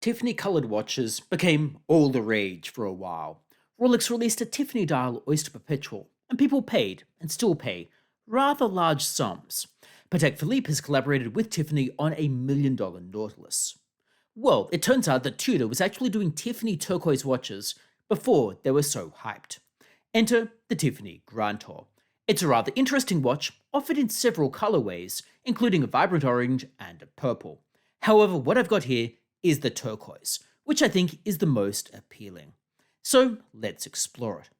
Tiffany coloured watches became all the rage for a while. Rolex released a Tiffany dial Oyster Perpetual, and people paid, and still pay, rather large sums. Patek Philippe has collaborated with Tiffany on a $1 million Nautilus. Well, it turns out that Tudor was actually doing Tiffany turquoise watches before they were so hyped. Enter the Tiffany Grand Tour. It's a rather interesting watch, offered in several colorways, including a vibrant orange and a purple. However, what I've got here is the turquoise, which I think is the most appealing. So let's explore it.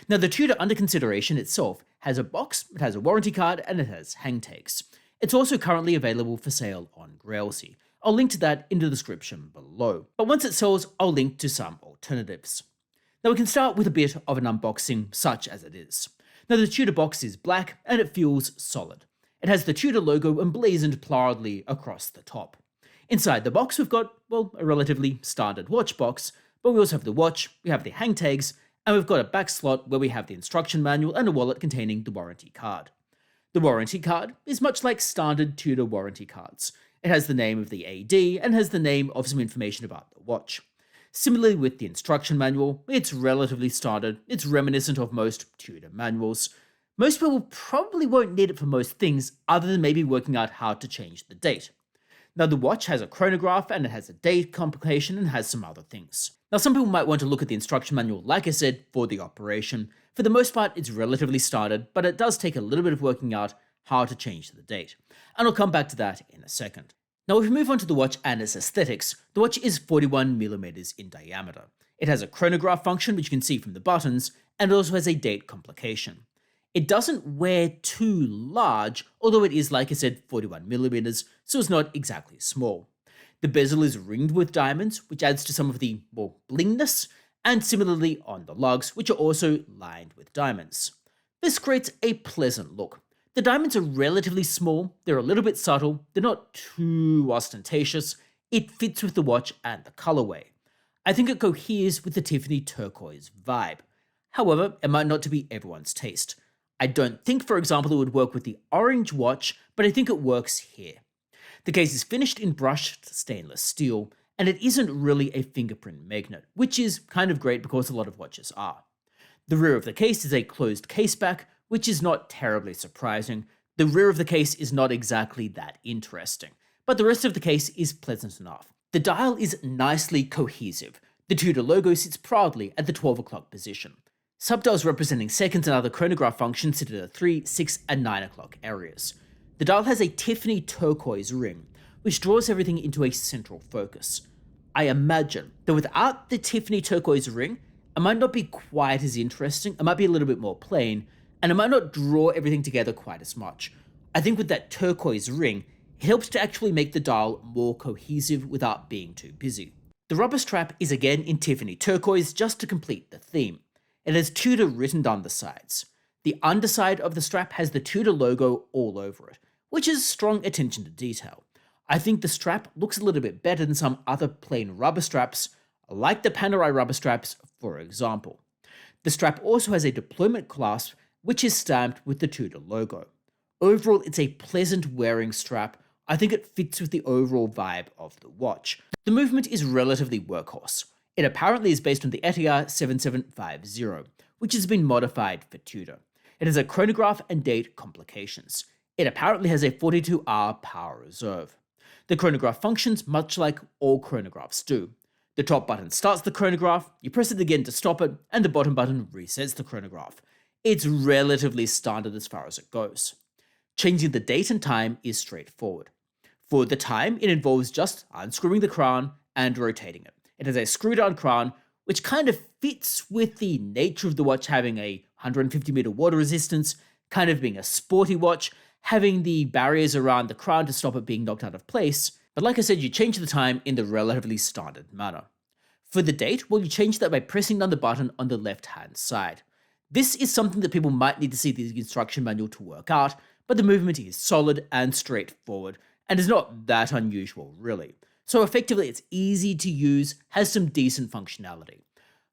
Now, the Tudor under consideration itself has a box, it has a warranty card, and it has hang tags. It's also currently available for sale on Grailsea. I'll link to that in the description below. But once it sells, I'll link to some alternatives. Now we can start with a bit of an unboxing, such as it is. Now the Tudor box is black and it feels solid. It has the Tudor logo emblazoned proudly across the top. Inside the box we've got, well, a relatively standard watch box, but we also have the watch, we have the hang tags, and we've got a back slot where we have the instruction manual and a wallet containing the warranty card. The warranty card is much like standard Tudor warranty cards. It has the name of the AD and has the name of some information about the watch. Similarly with the instruction manual, it's relatively standard, it's reminiscent of most Tudor manuals. Most people probably won't need it for most things other than maybe working out how to change the date. Now the watch has a chronograph and it has a date complication and has some other things. Now some people might want to look at the instruction manual like I said for the operation. For the most part it's relatively standard, but it does take a little bit of working out how to change the date. And I'll come back to that in a second. Now if we move on to the watch and its aesthetics, the watch is 41mm in diameter. It has a chronograph function which you can see from the buttons, and it also has a date complication. It doesn't wear too large, although it is, like I said, 41mm, so it's not exactly small. The bezel is ringed with diamonds, which adds to some of the more blingness, and similarly on the lugs, which are also lined with diamonds. This creates a pleasant look. The diamonds are relatively small, they're a little bit subtle, they're not too ostentatious, it fits with the watch and the colorway. I think it coheres with the Tiffany turquoise vibe. However, it might not be everyone's taste. I don't think, for example, it would work with the orange watch, but I think it works here. The case is finished in brushed stainless steel, and it isn't really a fingerprint magnet, which is kind of great because a lot of watches are. The rear of the case is a closed case back, which is not terribly surprising. The rear of the case is not exactly that interesting, but the rest of the case is pleasant enough. The dial is nicely cohesive. The Tudor logo sits proudly at the 12 o'clock position. Subdials representing seconds and other chronograph functions sit at the 3, 6, and 9 o'clock areas. The dial has a Tiffany turquoise ring, which draws everything into a central focus. I imagine that without the Tiffany turquoise ring, it might not be quite as interesting, it might be a little bit more plain, and it might not draw everything together quite as much. I think with that turquoise ring, it helps to actually make the dial more cohesive without being too busy. The rubber strap is again in Tiffany turquoise just to complete the theme. It has Tudor written down the sides. The underside of the strap has the Tudor logo all over it, which is strong attention to detail. I think the strap looks a little bit better than some other plain rubber straps, like the Panerai rubber straps, for example. The strap also has a deployment clasp, which is stamped with the Tudor logo. Overall, it's a pleasant wearing strap. I think it fits with the overall vibe of the watch. The movement is relatively workhorse. It apparently is based on the ETIA 7750, which has been modified for Tudor. It has a chronograph and date complications. It apparently has a 42-hour power reserve. The chronograph functions much like all chronographs do. The top button starts the chronograph, you press it again to stop it, and the bottom button resets the chronograph. It's relatively standard as far as it goes. Changing the date and time is straightforward. For the time, it involves just unscrewing the crown and rotating it. It has a screw-down crown, which kind of fits with the nature of the watch having a 150-meter water resistance, kind of being a sporty watch, having the barriers around the crown to stop it being knocked out of place. But like I said, you change the time in the relatively standard manner. For the date, well, you change that by pressing down the button on the left-hand side. This is something that people might need to see the instruction manual to work out, but the movement is solid and straightforward, and is not that unusual, really. So effectively, it's easy to use, has some decent functionality.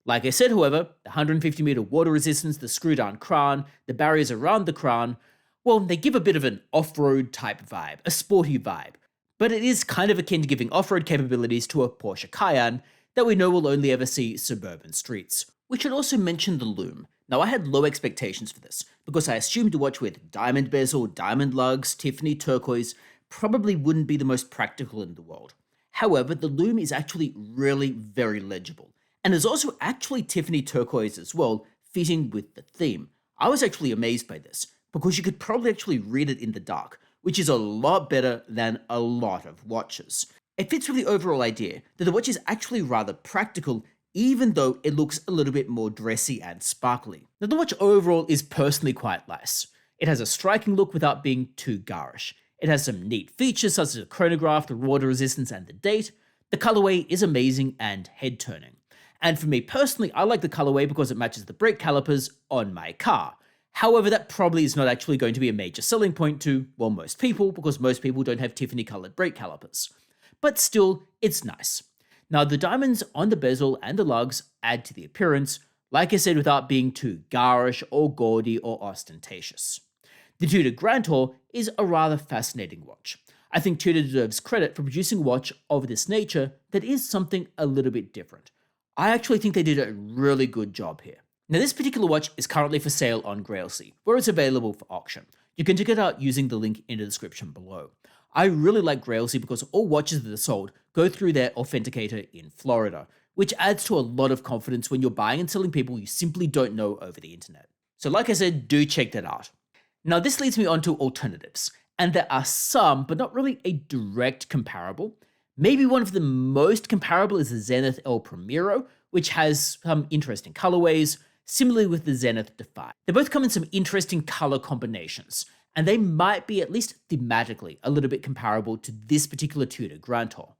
Like I said, however, the 150-meter water resistance, the screw-down crown, the barriers around the crown, well, they give a bit of an off-road type vibe, a sporty vibe. but it is kind of akin to giving off-road capabilities to a Porsche Cayenne that we know will only ever see suburban streets. We should also mention the Lume. Now, I had low expectations for this, because I assumed a watch with diamond bezel, diamond lugs, Tiffany turquoise probably wouldn't be the most practical in the world. However, the Lume is actually really very legible, and is also actually Tiffany turquoise as well, fitting with the theme. I was actually amazed by this, because you could probably actually read it in the dark, which is a lot better than a lot of watches. It fits with the overall idea that the watch is actually rather practical, even though it looks a little bit more dressy and sparkly. Now, the watch overall is personally quite nice. It has a striking look without being too garish. It has some neat features such as the chronograph, the water resistance, and the date. The colorway is amazing and head-turning. And for me personally, I like the colorway because it matches the brake calipers on my car. However, that probably is not actually going to be a major selling point to, well, most people, because most people don't have Tiffany-colored brake calipers. But still, it's nice. Now, the diamonds on the bezel and the lugs add to the appearance, like I said, without being too garish or gaudy or ostentatious. The Tudor Grand Tour is a rather fascinating watch. I think Tudor deserves credit for producing a watch of this nature that is something a little bit different. I actually think they did a really good job here. Now, this particular watch is currently for sale on Grailsea, where it's available for auction. You can check it out using the link in the description below. I really like Grailsea because all watches that are sold go through their authenticator in Florida, which adds to a lot of confidence when you're buying and selling people you simply don't know over the internet. So like I said, do check that out. Now, this leads me on to alternatives, and there are some, but not really a direct comparable. Maybe one of the most comparable is the Zenith El Primero, which has some interesting colorways, similarly with the Zenith Defy. They both come in some interesting color combinations, and they might be, at least thematically, a little bit comparable to this particular Tudor Grand Tour.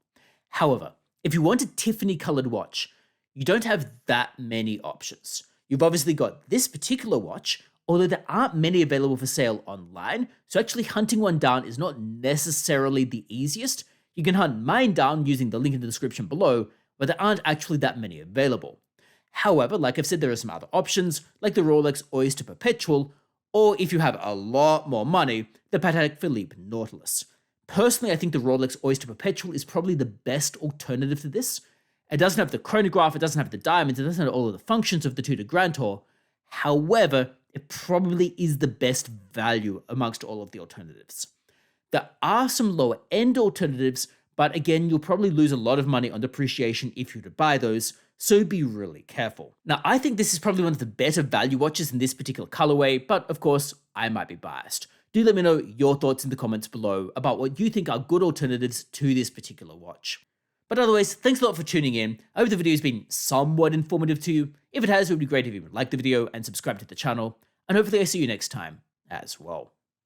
However, if you want a Tiffany-colored watch, you don't have that many options. You've obviously got this particular watch, although there aren't many available for sale online, so actually hunting one down is not necessarily the easiest. You can hunt mine down using the link in the description below, but there aren't actually that many available. However, like I've said, there are some other options, like the Rolex Oyster Perpetual, or if you have a lot more money, the Patek Philippe Nautilus. Personally, I think the Rolex Oyster Perpetual is probably the best alternative to this. It doesn't have the chronograph, it doesn't have the diamonds, it doesn't have all of the functions of the Tudor Grand Tour. However, it probably is the best value amongst all of the alternatives. There are some lower end alternatives, but again, you'll probably lose a lot of money on depreciation if you were to buy those, so be really careful. Now, I think this is probably one of the better value watches in this particular colorway, but of course, I might be biased. Do let me know your thoughts in the comments below about what you think are good alternatives to this particular watch. But otherwise, thanks a lot for tuning in. I hope the video has been somewhat informative to you. If it has, it would be great if you would like the video and subscribe to the channel, and hopefully I see you next time as well.